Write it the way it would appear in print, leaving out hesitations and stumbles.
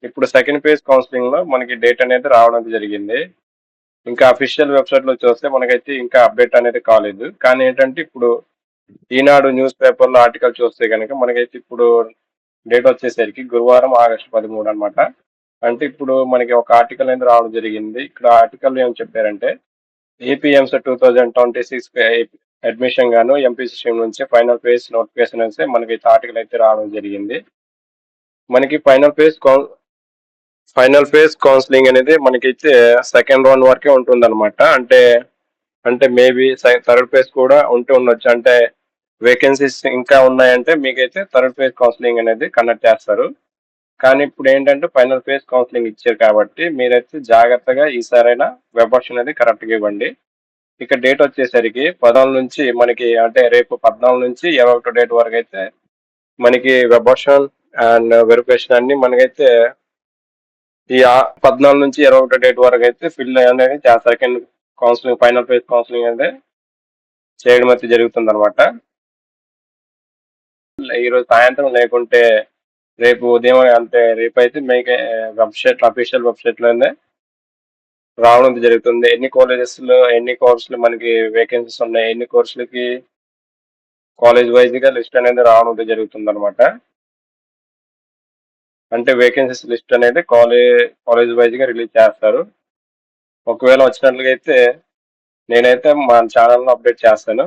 ఇప్పుడు second phase కౌన్సిలింగ్‌లో మనకి డేట్ అనేది రావడం జరిగింది. ఇంకా అఫీషియల్ వెబ్‌సైట్‌లో చూస్తే మనకైతే ఇంకా అప్‌డేట్ అనేది కాలేదు. కానీ ఏంటంటే ఇప్పుడు ఈనాడు న్యూస్ పేపర్‌లో ఆర్టికల్ చూస్తే గనక మనకైతే ఇప్పుడు డేట్ వచ్చేసరికి గురువారం ఆగస్టు 13 అన్నమాట. అంటే ఇప్పుడు మనకి ఒక ఆర్టికల్ అనేది రావడం జరిగింది. ఇక్కడ ఆర్టికల్‌లో ఏం చెప్పారంటే ఏపీఎంసెట్ 2026 అడ్మిషన్ గాను ఎంపీసీ స్ట్రీమ్ నుంచి ఫైనల్ ఫేజ్ నోటిఫికేషన్ అనేసి మనకైతే ఆర్టికల్ అయితే రావడం జరిగింది. మనకి ఫైనల్ ఫేజ్ కౌన్సిలింగ్ అనేది మనకైతే సెకండ్ రౌండ్ వరకే ఉంటుందన్నమాట. అంటే మేబీ థర్డ్ ఫేజ్ కూడా ఉండొచ్చు. అంటే వేకెన్సీస్ ఇంకా ఉన్నాయంటే మీకైతే థర్డ్ ఫేజ్ కౌన్సిలింగ్ అనేది కండక్ట్ చేస్తారు. కానీ ఇప్పుడేంటంటే ఫైనల్ ఫేజ్ కౌన్సిలింగ్ ఇచ్చారు కాబట్టి మీరైతే జాగ్రత్తగా ఈసారైనా వెబ్ ఆప్షన్ అనేది కరెక్ట్‌గా ఇవ్వండి. ఇక డేట్ వచ్చేసరికి 14 నుంచి మనకి అంటే రేపు 14 నుంచి 21 డేట్ వరకైతే మనకి వెబ్ ఆప్షన్ అండ్ వెరిఫికేషన్ అన్నీ మనకైతే 14 నుంచి 21 డేట్ వరకైతే ఫిల్ అనేది చేస్తారు. Second counselling final phase counselling అనేది చేయడం అయితే జరుగుతుందన్నమాట. ఈరోజు సాయంత్రం లేకుంటే రేపు ఉదయం అంటే రేపైతే మీకు అఫీషియల్ వెబ్‌సైట్‌లోనే రావడం జరుగుతుంది. ఎన్ని కాలేజెస్‌లో ఎన్ని కోర్సులు మనకి వేకెన్సీస్ ఉన్నాయి. ఎన్ని కోర్సులకి కాలేజ్ వైస్‌గా లిస్ట్ అనేది రావడం జరుగుతుందన్నమాట. అంటే వేకెన్సీస్ లిస్ట్ అనేది కాలేజ్ వైస్‌గా రిలీజ్ చేస్తారు. ఒకవేళ వచ్చినట్లయితే నేనైతే మన ఛానెల్‌లో అప్డేట్ చేస్తాను.